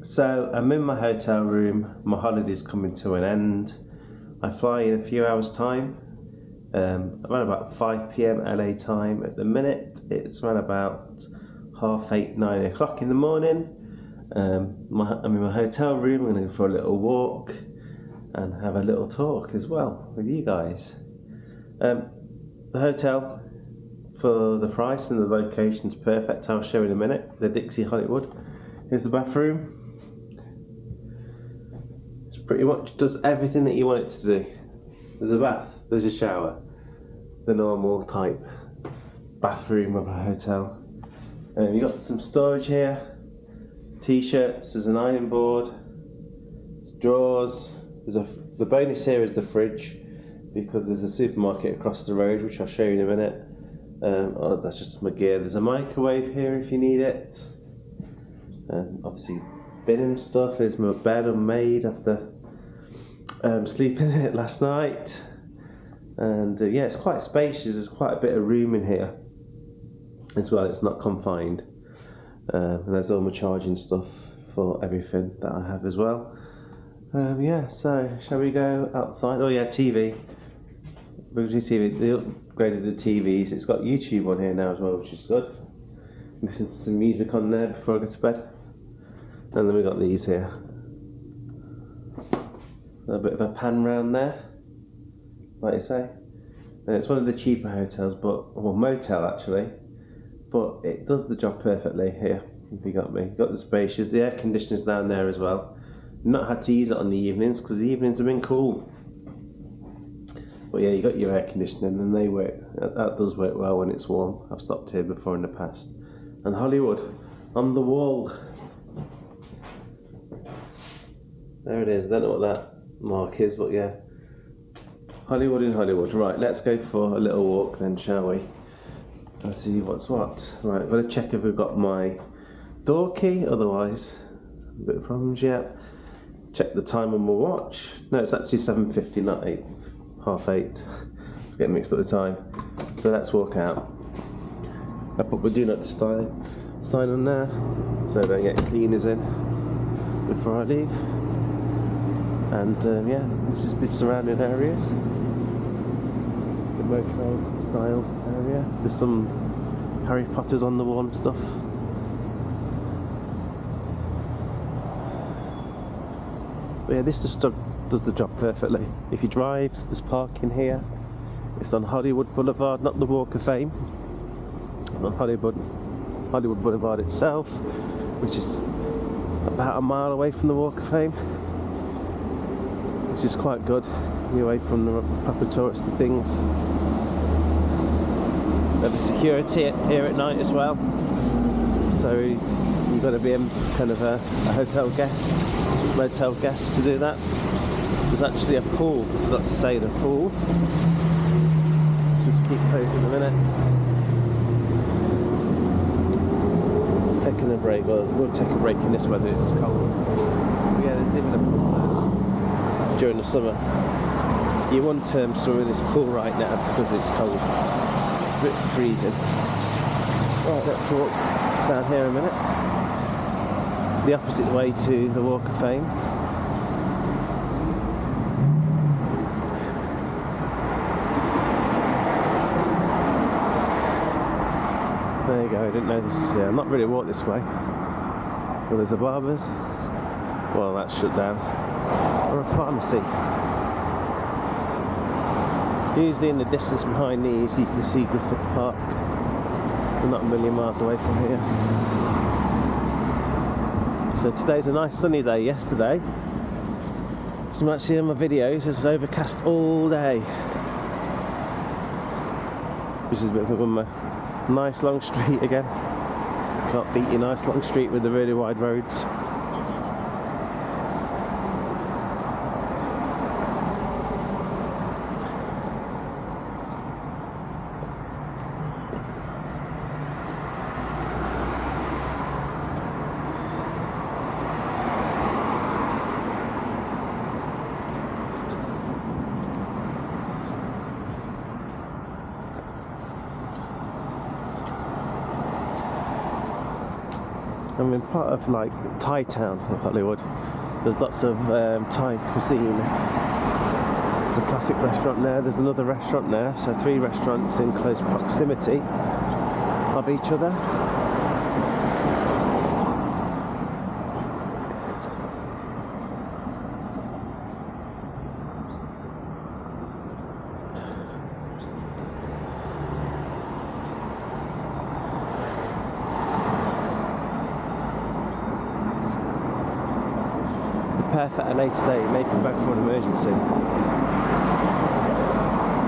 So I'm in my hotel room, my holiday's coming to an end. I fly in a few hours time, around about 5 PM LA time at the minute. It's around about 8:30, 9 o'clock in the morning. I'm in my hotel room. I'm going to go for a little walk and have a little talk as well with you guys. The hotel, for the price and the location's perfect. I'll show you in a minute. The Dixie Hollywood. Here's the bathroom. It's pretty much does everything that you want it to do. There's a bath, there's a shower, the normal type bathroom of a hotel. You've got some storage here, t-shirts, there's an iron board, there's drawers. The bonus here is the fridge, because there's a supermarket across the road, which I'll show you in a minute. That's just my gear. There's a microwave here if you need it. Obviously bin and stuff. There's my bed I made after sleeping in it last night. And yeah, it's quite spacious. There's quite a bit of room in here as well. It's not confined. And there's all my charging stuff for everything that I have as well. Yeah, so shall we go outside? Oh yeah, TV. TV. They upgraded the TVs. It's got YouTube on here now as well, which is good. Listen to some music on there before I go to bed. And then we got these here. A bit of a pan round there, like you say. And it's one of the cheaper hotels, well, motel actually, but it does the job perfectly here. If you got me, got the spacious. The air conditioner's down there as well. Not had to use it on the evenings because the evenings have been cool. But yeah, you got your air conditioning and they work. That does work well when it's warm. I've stopped here before in the past. And Hollywood on the wall. There it is. I don't know what that mark is, but yeah. Hollywood in Hollywood. Right, let's go for a little walk then, shall we? Let's see what's what. Right, I've got to check if we've got my door key, otherwise a bit of problems yet. Check the time on my watch. No, it's actually 7:50, not 8, half 8. It's getting mixed up the time. So let's walk out. I put my do not disturb sign on there, so I don't get cleaners in before I leave. And yeah, this is the surrounding areas. The motel style area. There's some Harry Potters on the wall and stuff. But yeah, this just does the job perfectly. If you drive, there's parking here. It's on Hollywood Boulevard, not the Walk of Fame. It's on Hollywood Boulevard itself, which is about a mile away from the Walk of Fame. Which is quite good. You're away from the proper touristy things. There'll be security here at night as well. So you've got to be kind of a hotel guest, motel guest to do that. There's actually a pool, I forgot to say the pool. Just keep posted in a minute. Taking a break, well, we'll take a break in this weather, it's cold. But yeah, there's even a pool there during the summer. You wouldn't swim in this pool right now because it's cold. It's a bit freezing. Right, let's walk down here a minute. The opposite way to the Walk of Fame. There you go, I didn't know this was here. I'm not really walked this way. Well, there's a barber's. Well, that's shut down. Or a pharmacy. Usually in the distance behind these you can see Griffith Park. We're not a million miles away from here. So today's a nice sunny day. Yesterday, as you might see in my videos, it's overcast all day. This is a bit of a bummer. Nice long street again. Can't beat your nice long street with the really wide roads. And I'm in part of like Thai town of Hollywood. There's lots of Thai cuisine. There's a classic restaurant there, there's another restaurant there, so 3 restaurants in close proximity of each other. Prepare for LA today, making back for an emergency.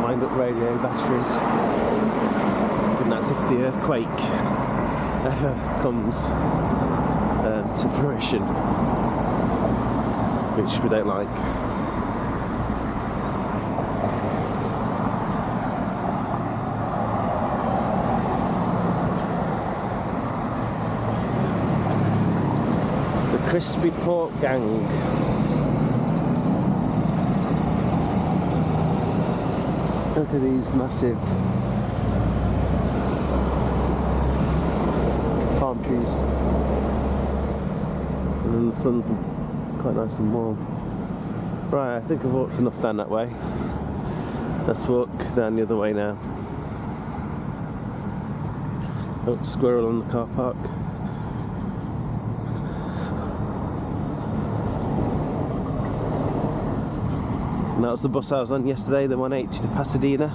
Wind up radio batteries. I think that's if the earthquake ever comes to fruition, which we don't like. The Crispy Pork Gang. Look at these massive palm trees, and then the sun's quite nice and warm. Right, I think I've walked enough down that way. Let's walk down the other way now. Oh, squirrel on the car park. And that was the bus I was on yesterday, the 180 to Pasadena.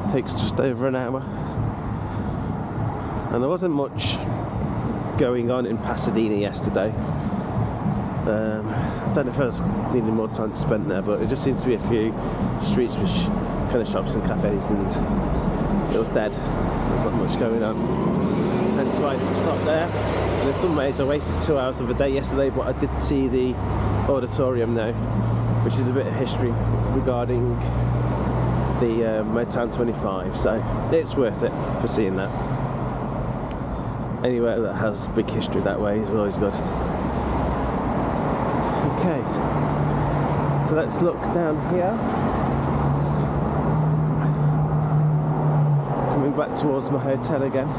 Takes just over an hour. And there wasn't much going on in Pasadena yesterday. I don't know if I was needing more time to spend there, but it just seems to be a few streets with kind of shops and cafes, and it was dead. There's not much going on. Hence why I didn't stop there. And in some ways I wasted 2 hours of the day yesterday, but I did see the auditorium now, which is a bit of history regarding the Motown 25, so it's worth it for seeing that. Anywhere that has big history that way is always good. Okay, so let's look down here. Coming back towards my hotel again.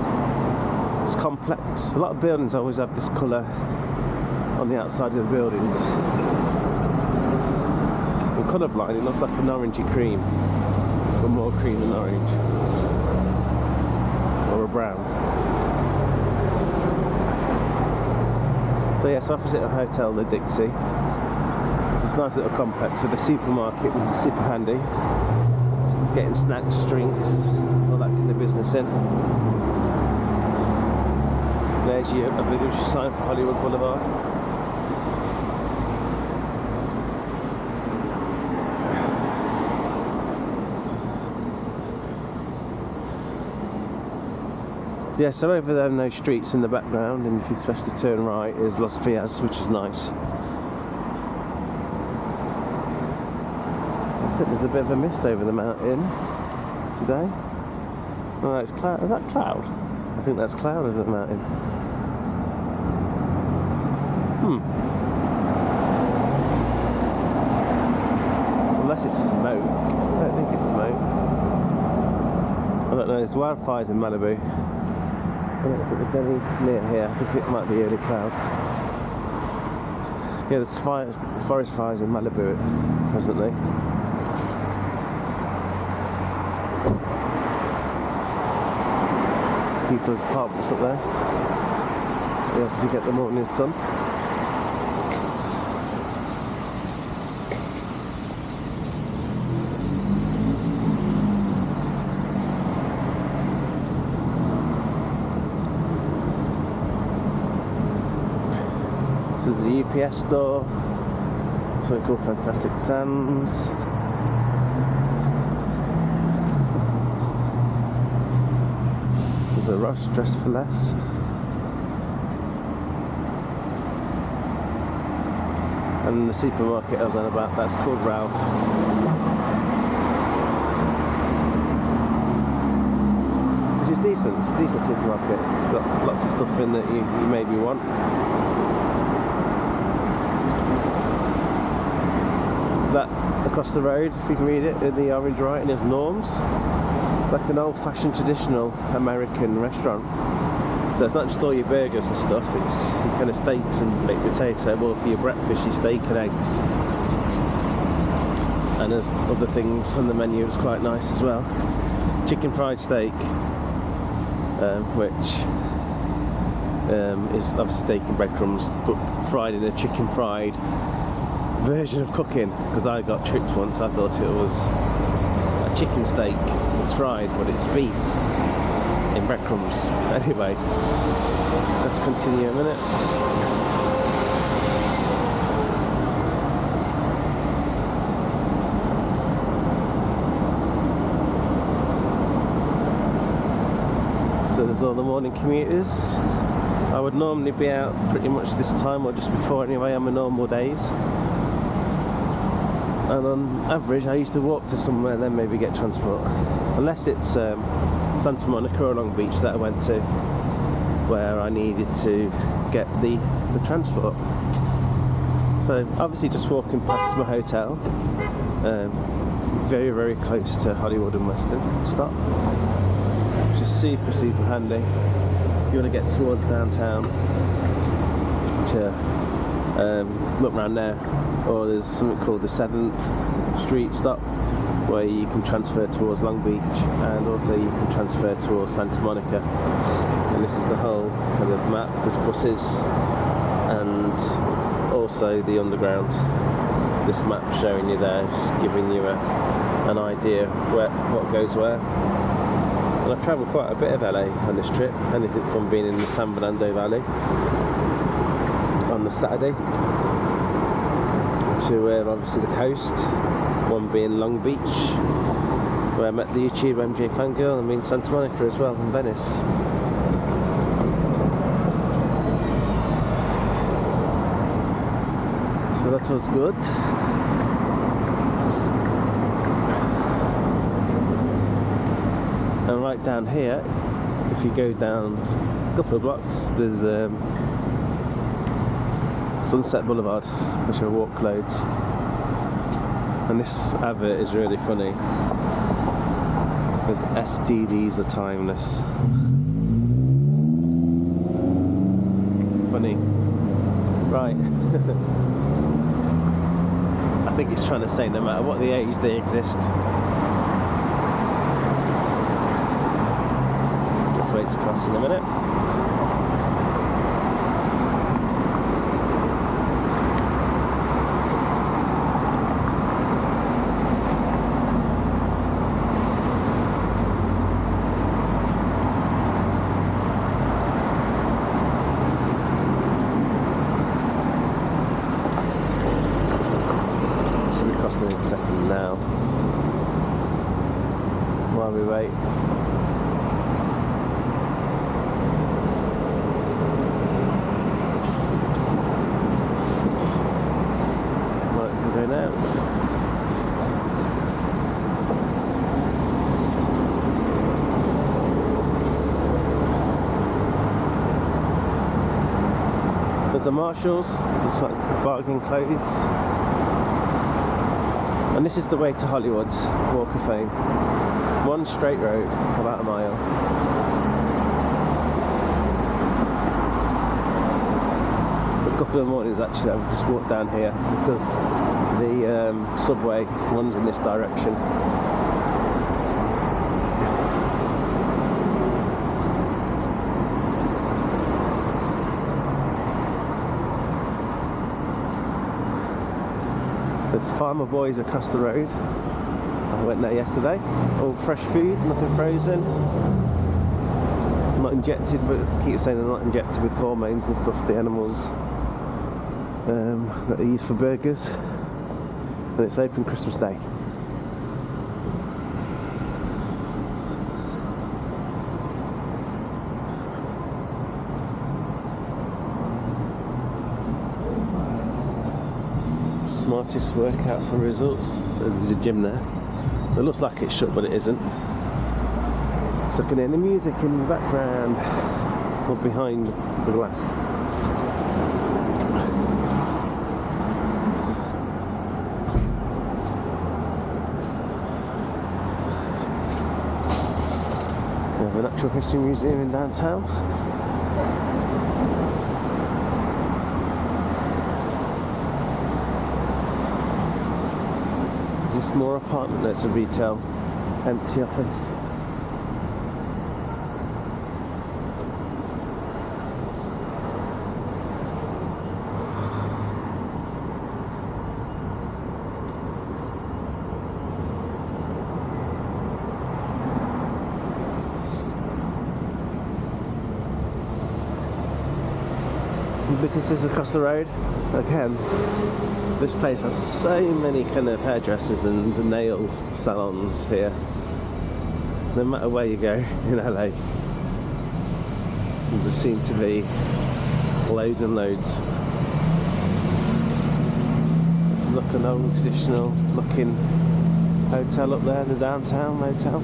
It's complex. A lot of buildings always have this colour on the outside of the buildings. I'm colourblind, it looks like an orangey cream, but more cream than orange, or a brown. So yes, opposite the hotel, the Dixie. It's this nice little complex with a supermarket, which is super handy. Getting snacks, drinks, all that kind of business in. There's your obligatory sign for Hollywood Blvd. Yeah, so over there, no streets in the background, and if you especially turn right, is Las Villas, which is nice. I think there's a bit of a mist over the mountain today. Oh, it's cloud. Is that cloud? I think that's cloud over the mountain. Unless it's smoke. I don't think it's smoke. I don't know, there's wildfires in Malibu. I don't think there's any near here. I think it might be early cloud. Yeah, there's forest fires in Malibu presently. People's apartments up there. You have to get the morning sun. So there's a UPS store, something called Fantastic Sam's. There's a Ross Dress for Less. And the supermarket I was on about, that's called Ralph's. Which is decent, it's a decent supermarket. It's got lots of stuff in that you maybe want. That across the road, if you can read it in the orange writing, is Norm's. It's like an old-fashioned traditional American restaurant. It's So it's not just all your burgers and stuff, it's your kind of steaks and baked potato, or for your breakfast, your steak and eggs. And there's other things on the menu that's quite nice as well. Chicken fried steak, which is obviously steak and breadcrumbs, but fried in a chicken fried version of cooking, because I got tricked once. I thought it was a chicken steak that's fried, but it's beef in breadcrumbs. Anyway, let's continue a minute. So there's all the morning commuters. I would normally be out pretty much this time or just before anyway on my normal days. And on average I used to walk to somewhere and then maybe get transport. Unless it's Santa Monica or Long Beach that I went to, where I needed to get the transport. So obviously just walking past my hotel, very, very close to Hollywood and Western stop, which is super, super handy. If you want to get towards downtown to look around there, or there's something called the 7th Street stop where you can transfer towards Long Beach, and also you can transfer towards Santa Monica. And this is the whole kind of map. There's buses and also the underground. This map showing you there, just giving you an idea what goes where. And I've travelled quite a bit of LA on this trip, anything from being in the San Fernando Valley on the Saturday to obviously the coast, one being Long Beach where I met the YouTuber MJ Fangirl, and being Santa Monica as well, and Venice. So that was good. And right down here, if you go down a couple of blocks, there's Sunset Boulevard, which I walk loads. And this advert is really funny. Because STDs are timeless. Funny. Right. I think it's trying to say no matter what the age, they exist. Let's wait to cross in a minute. In a second now, while we wait. Right, we're going out. There's a Marshalls, it's like bargain clothes. And this is the way to Hollywood's Walk of Fame. One straight road, about a mile. A couple of mornings actually I've just walked down here because the subway runs in this direction. There's Farmer Boys across the road. I went there yesterday. All fresh food, nothing frozen. Not injected, but I keep saying they're not injected with hormones and stuff, the animals that are used for burgers. And it's open Christmas Day. Smartest workout for results. So there's a gym there. It looks like it's shut, but it isn't. So I can hear the music in the background or behind the glass. We have a natural history museum in downtown. this more apartment? That's a retail, empty office. Some businesses across the road. Again, this place has so many kind of hairdressers and nail salons here. No matter where you go in LA, there seem to be loads and loads. Let's look at an old traditional looking hotel up there, the downtown motel.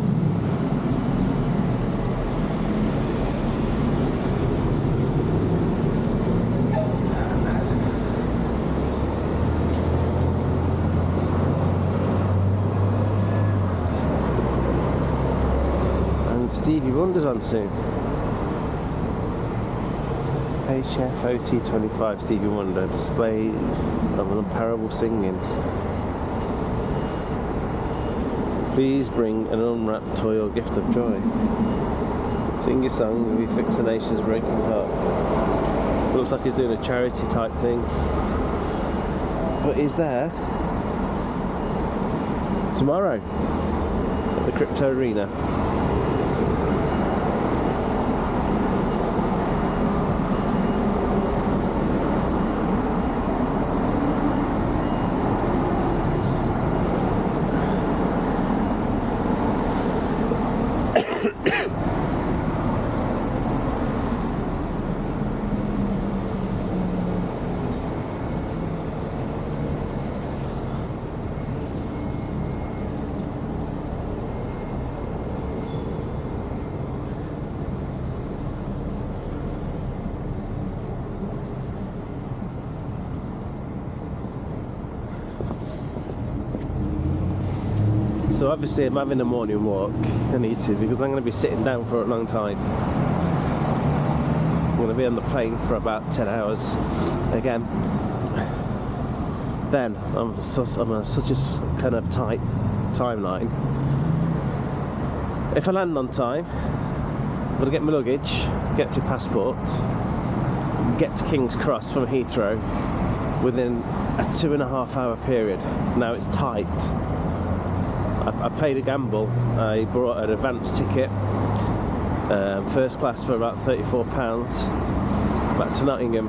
Stevie Wonder's on soon. HFOT25 Stevie Wonder, display of unparalleled singing. Please bring an unwrapped toy or gift of joy. Sing your song, we fix the nation's breaking heart. Looks like he's doing a charity type thing. But he's there tomorrow at the Crypto Arena. So obviously I'm having a morning walk. I need to, because I'm going to be sitting down for a long time. I'm going to be on the plane for about 10 hours again. Then I'm on such a kind of tight timeline. If I land on time, I'm going to get my luggage, get through passport, get to King's Cross from Heathrow within a 2.5 hour period. Now it's tight. I played a gamble. I bought an advance ticket, first class for about £34, back to Nottingham.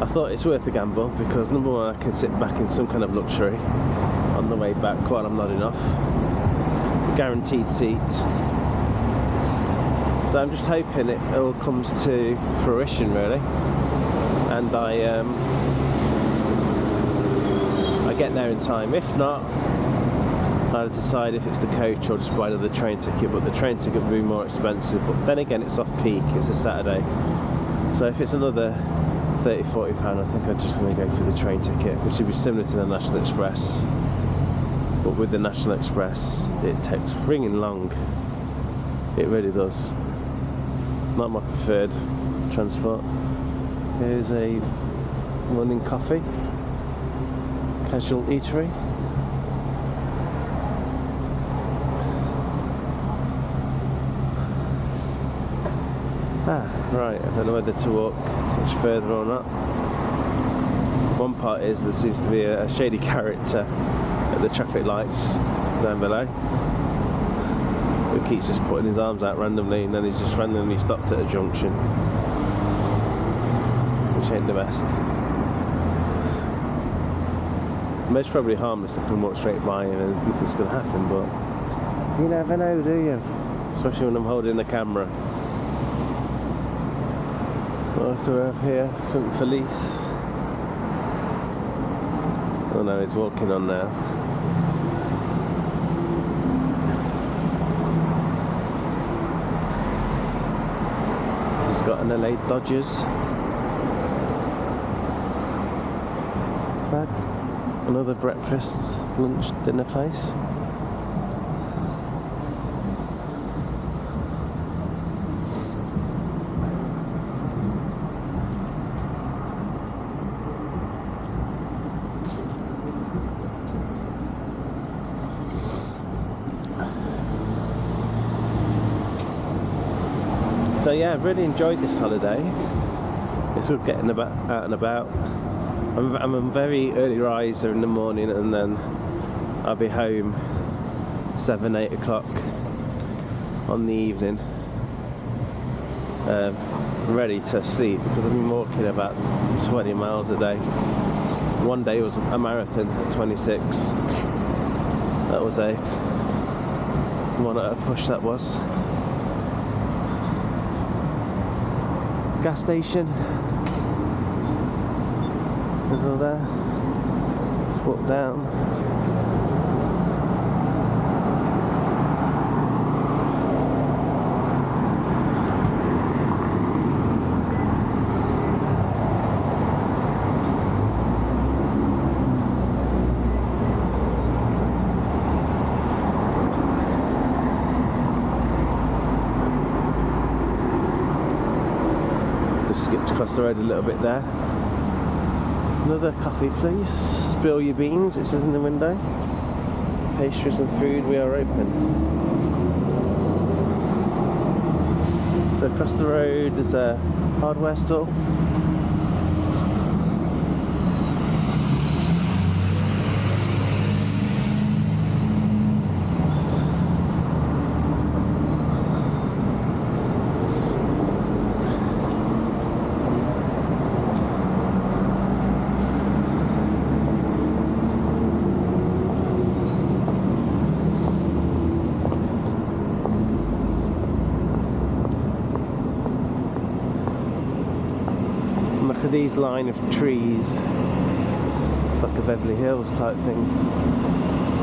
I thought it's worth the gamble because number one, I can sit back in some kind of luxury on the way back while I'm nodding off. Guaranteed seat. So I'm just hoping it all comes to fruition really, and I get there in time. If not, I'll decide if it's the coach or just buy another train ticket, but the train ticket will be more expensive. But then again, it's off peak, it's a Saturday. So if it's another £30–40, I think I'm just going to go for the train ticket, which would be similar to the National Express. But with the National Express, it takes frigging long. It really does. Not my preferred transport. Here's a morning coffee. Casual eatery. Right, I don't know whether to walk much further or not. One part is there seems to be a shady character at the traffic lights down below. He keeps just putting his arms out randomly, and then he's just randomly stopped at a junction, which ain't the best. Most probably harmless. I can walk straight by him and nothing's going to happen, but you never know, do you? Especially when I'm holding the camera. What else do we have here? Something Felice. Oh no, he's walking on now. He's got an LA Dodgers flag. Another breakfast, lunch, dinner place. So yeah, I've really enjoyed this holiday. It's all getting out and about. I'm a very early riser in the morning, and then I'll be home 7-8 o'clock on the evening, ready to sleep, because I've been walking about 20 miles a day. One day was a marathon at 26. That was a push. That was gas station. There's all there. Let's walk down. Just skipped across the road a little bit there. Another coffee, please. Spill your beans, it says in the window. Pastries and food, we are open. So across the road there's a hardware store. Look at these line of trees. It's like a Beverly Hills type thing.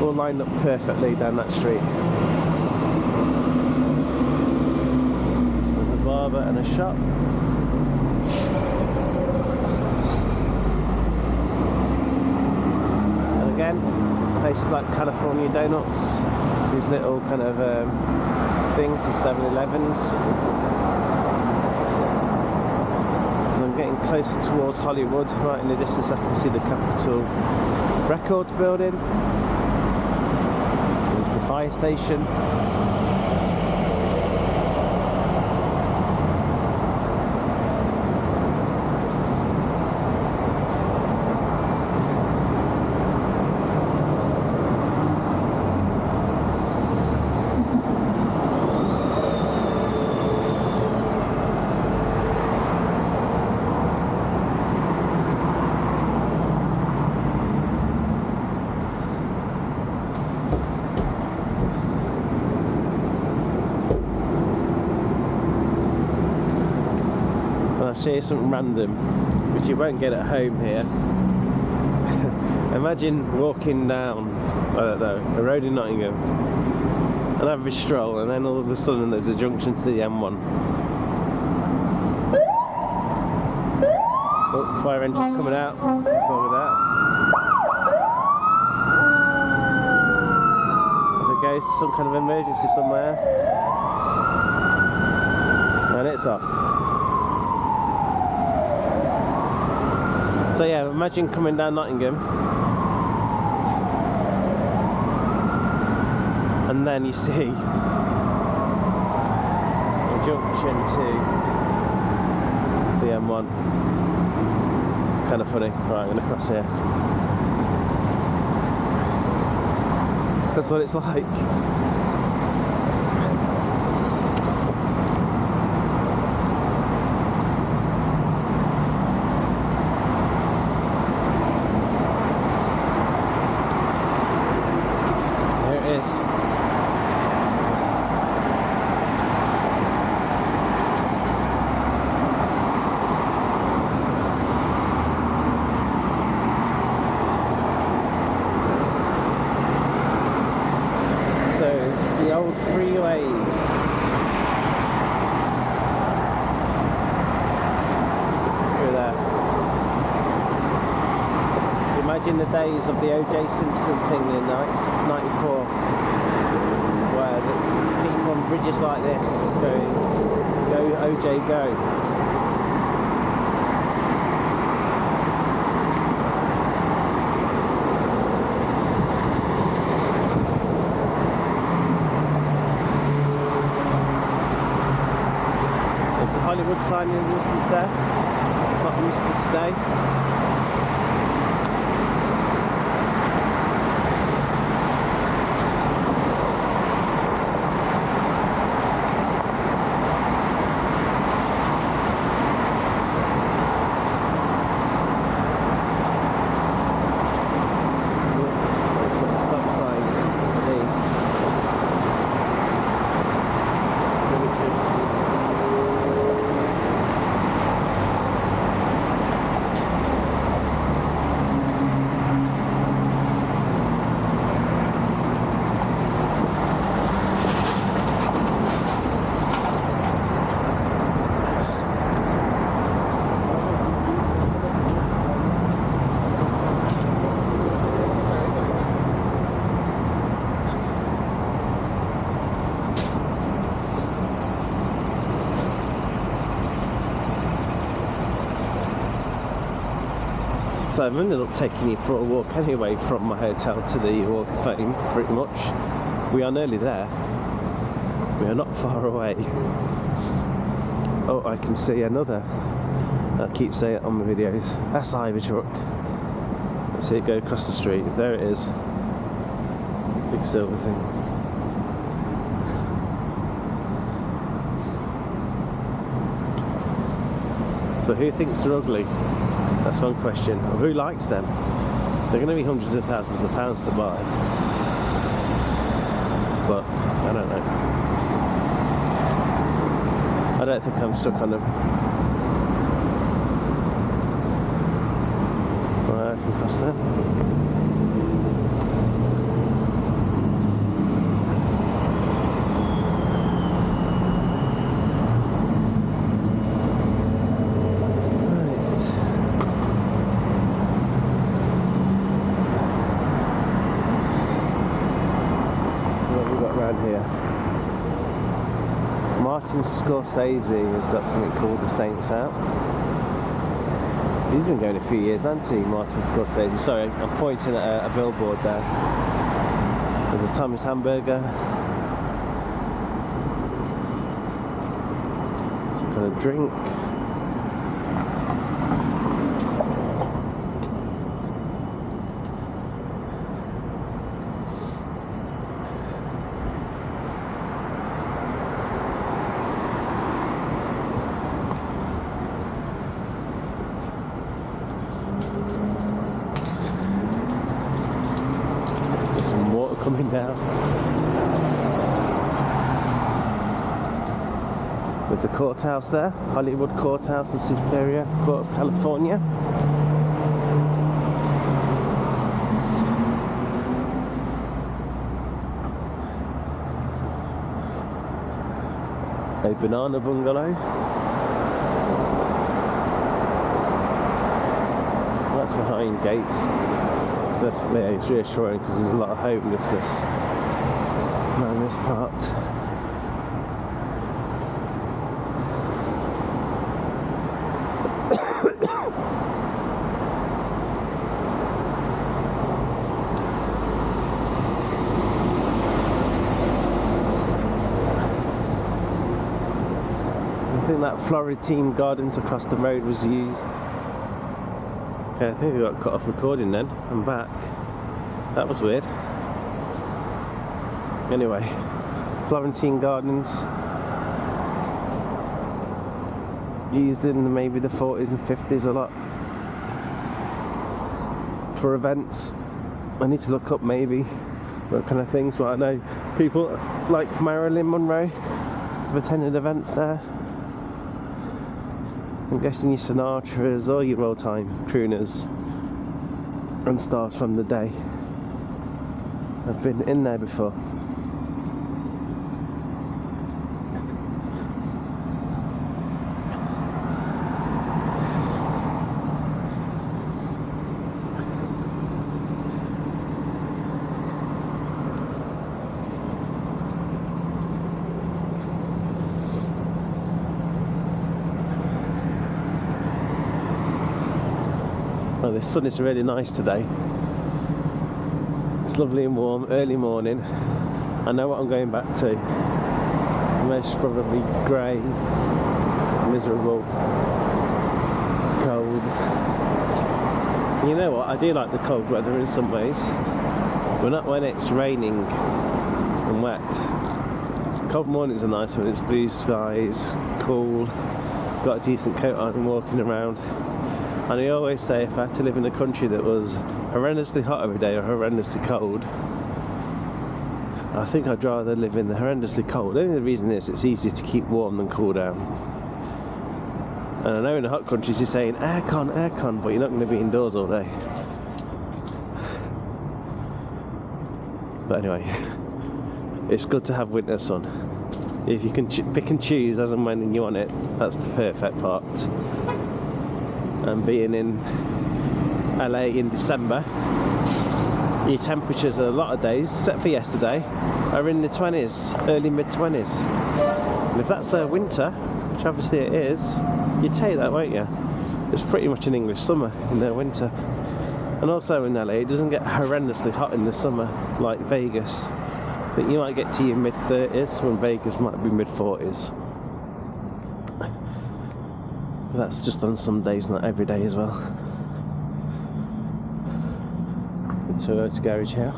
All lined up perfectly down that street. There's a barber and a shop. And again, places like California Donuts. These little kind of things, the 7-Elevens. I'm getting closer towards Hollywood. Right in the distance I can see the Capitol Records building. There's the fire station. I'll show you something random, which you won't get at home here. Imagine walking down, I don't know, a road in Nottingham, an average stroll, and then all of a sudden there's a junction to the M1. Oh, fire engine's coming out. What's wrong with that? If it goes to some kind of emergency somewhere, and it's off. So yeah, imagine coming down Nottingham and then you see a junction to the M1. Kind of funny. Right, I'm going to cross here. That's what it's like. The old freeway. Through there. Imagine the days of the O.J. Simpson thing in 94, where there's people on bridges like this going, "Go O.J. go." sign in the distance there. Not Mr. Today. So I've ended up taking you for a walk anyway from my hotel to the Walk of Fame, pretty much. We are nearly there. We are not far away. Oh, I can see another. I keep saying it on my videos. That's the Ivy truck. Let's see it go across the street. There it is. Big silver thing. So who thinks they're ugly? That's one question. Or who likes them? They're going to be hundreds of thousands of pounds to buy. But I don't know. I don't think I'm stuck on them. Right, I can cross there. Martin Scorsese has got something called The Saints Out. He's been going a few years, hasn't he, Martin Scorsese? Sorry, I'm pointing at a billboard there. There's a Thomas hamburger. Some kind of drink. Some water coming down. There's a courthouse there, Hollywood Courthouse in Superior Court of California. A banana bungalow. That's behind gates. That's it's reassuring because there's a lot of homelessness around this part. I think that Florentine Gardens across the road was used. Okay, I think we got cut off recording then. I'm back. That was weird. Anyway, Florentine Gardens. Used in maybe the 40s and 50s a lot. For events. I need to look up maybe what kind of things, but I know people like Marilyn Monroe have attended events there. I'm guessing your Sinatras or your old-time crooners and stars from the day. I've been in there before. Oh, the sun is really nice today. It's lovely and warm, early morning. I know what I'm going back to. Most probably grey miserable, cold. You know what? I do like the cold weather in some ways, but not when it's raining and wet. Cold mornings are nice when it's blue skies, cool, got a decent coat on and walking around. And I always say if I had to live in a country that was horrendously hot every day or horrendously cold, I think I'd rather live in the horrendously cold. Only the reason is it's easier to keep warm than cool down. And I know in the hot countries you're saying aircon, aircon, but you're not going to be indoors all day. But anyway, it's good to have winter sun. If you can pick and choose as and when you want it, that's the perfect part. And being in LA in December, your temperatures a lot of days, except for yesterday, are in the 20s, early mid-20s. And if that's their winter, which obviously it is, you take that, won't you? It's pretty much an English summer in their winter. And also in LA, it doesn't get horrendously hot in the summer like Vegas. I think you might get to your mid-30s when Vegas might be mid-40s. But that's just on some days, not every day as well. The Toyota garage here.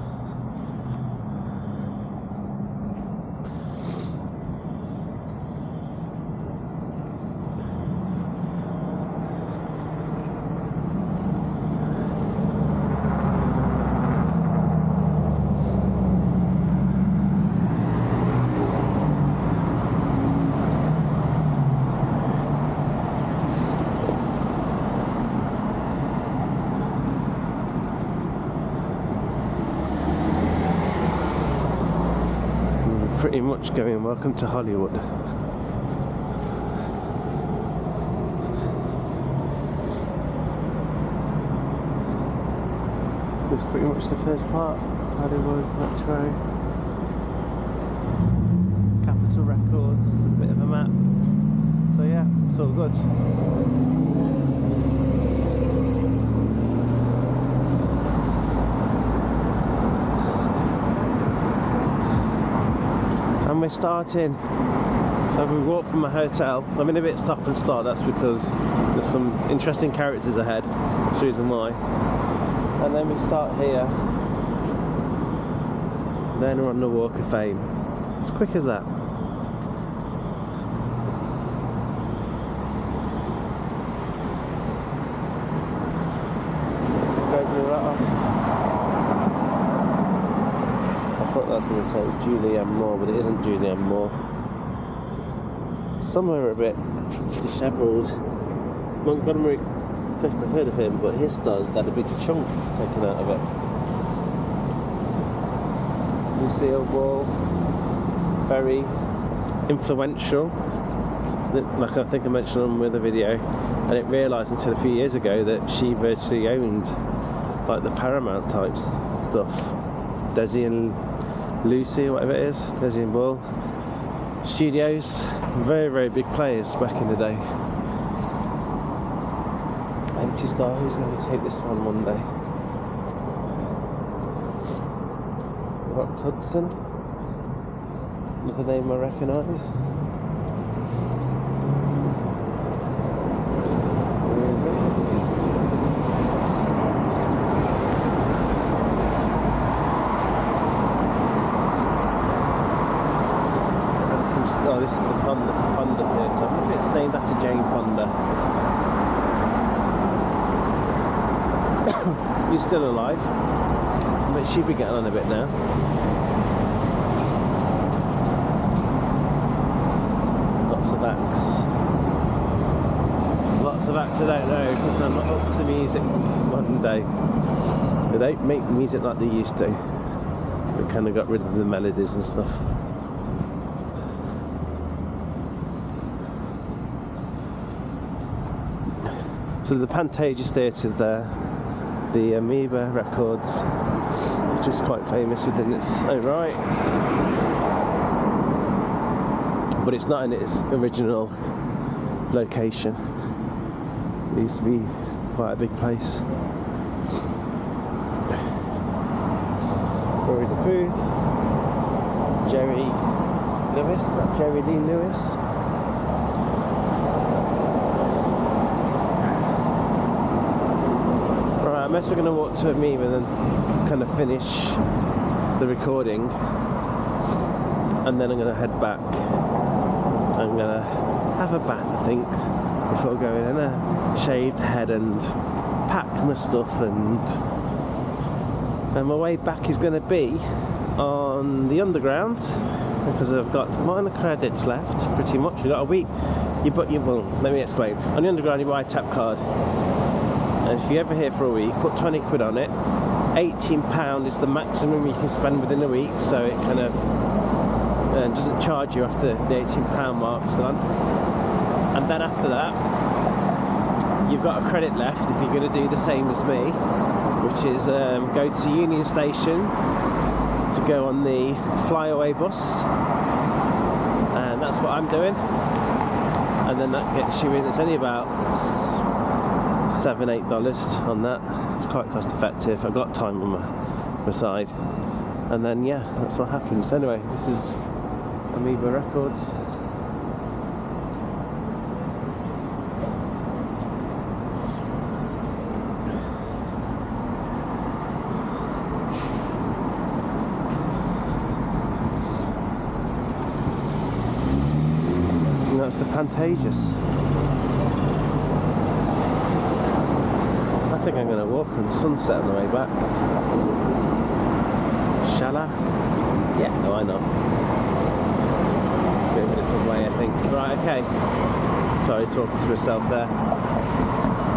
Pretty much going welcome to Hollywood. This is pretty much the first part. Hollywood Metro, Capitol Records, a bit of a map. So yeah, it's all good. And we're starting. So we walked from my hotel. I'm in a bit stop and start, that's because there's some interesting characters ahead. That's the reason why. And then we start here. Then we're on the Walk of Fame. As quick as that. I thought that was going to say Julianne Moore, but it isn't Julianne Moore. Some are a bit dishevelled. Montgomery, first I've heard of him, but his star's got a big chunk taken out of it. Lucille Ball, very influential. Like I think I mentioned on with a video, I didn't realise until a few years ago that she virtually owned like the Paramount types stuff. Desi and Lucy, or whatever it is, Desi and Ball Studios, very, very big players back in the day. Empty Star, who's going to take this one day? Rock Hudson, another name I recognise. Oh, this is the Fonda Theatre. I wonder if it's named after Jane Fonda. You're still alive, but she'd be getting on a bit now. Lots of acts. Lots of acts I don't know because I'm not up to music modern day. They don't make music like they used to. They kind of got rid of the melodies and stuff. So the Pantages Theatre's there, the Amoeba Records, which is quite famous within its own right, but it's not in its original location. It used to be quite a big place. Corey the Booth, Jerry Lewis, is that Jerry Lee Lewis? I'm actually going to walk to Amoeba and then kind of finish the recording, and then I'm going to head back. I'm going to have a bath, I think, before going, and a shaved head and pack my stuff, and my way back is going to be on the underground, because I've got minor credits left, pretty much. You've got a week. Well, let me explain. On the underground, you buy a tap card, and if you're ever here for a week, put 20 quid on it. £18 is the maximum you can spend within a week, so it kind of doesn't charge you after the £18 mark's gone. And then after that, you've got a credit left if you're going to do the same as me, which is go to Union Station to go on the flyaway bus, and that's what I'm doing. And then that gets you in. It's only about $7-8 on that. It's quite cost effective. I've got time on my side, and then yeah, that's what happens. Anyway, this is Amoeba Records. And that's the Pantages. I think I'm going to walk on sunset on the way back. Shall I? Yeah, no, why not? Bit of a different way, I think. Right, okay. Sorry, talking to myself there.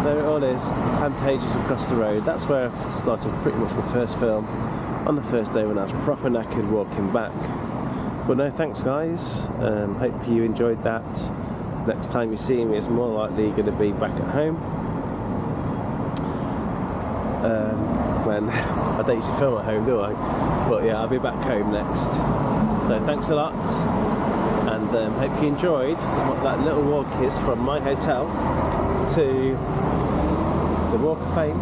There it all is, the Pantages across the road. That's where I started pretty much my first film, on the first day when I was proper knackered walking back. But no, thanks guys. Hope you enjoyed that. Next time you see me, it's more likely going to be back at home. When I don't usually film at home, do I? But yeah, I'll be back home next. So thanks a lot, and hope you enjoyed what that little walk is from my hotel to the Walk of Fame.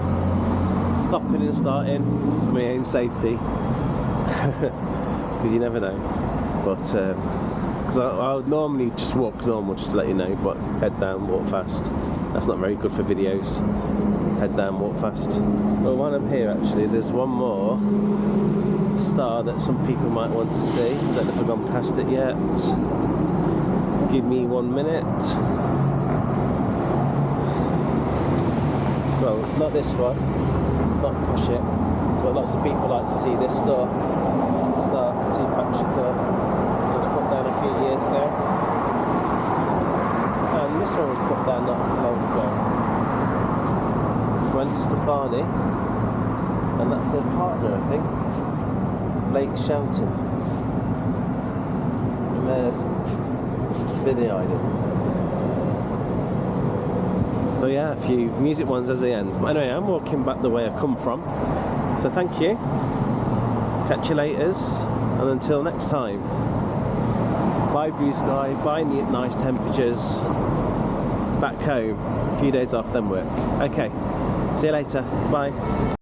Stopping and starting for my own safety, because you never know. But because I'll normally just walk normal, just to let you know, but head down, walk fast. That's not very good for videos. Head down, walk fast. Well, while I'm here actually, there's one more star that some people might want to see. I don't know if I've gone past it yet. Give me 1 minute. Well, not this one, not push it, but lots of people like to see this star, Tupac Shakur. It was put down a few years ago, and this one was put down not long ago. Gwen Stefani, and that's her partner, I think, Blake Shelton. And there's Billy Idol. So yeah, a few music ones as the end. But anyway, I'm walking back the way I've come from. So thank you. Catch you laters, and until next time. Bye blue sky, bye nice temperatures. Back home, a few days off, then work. Okay. See you later. Bye.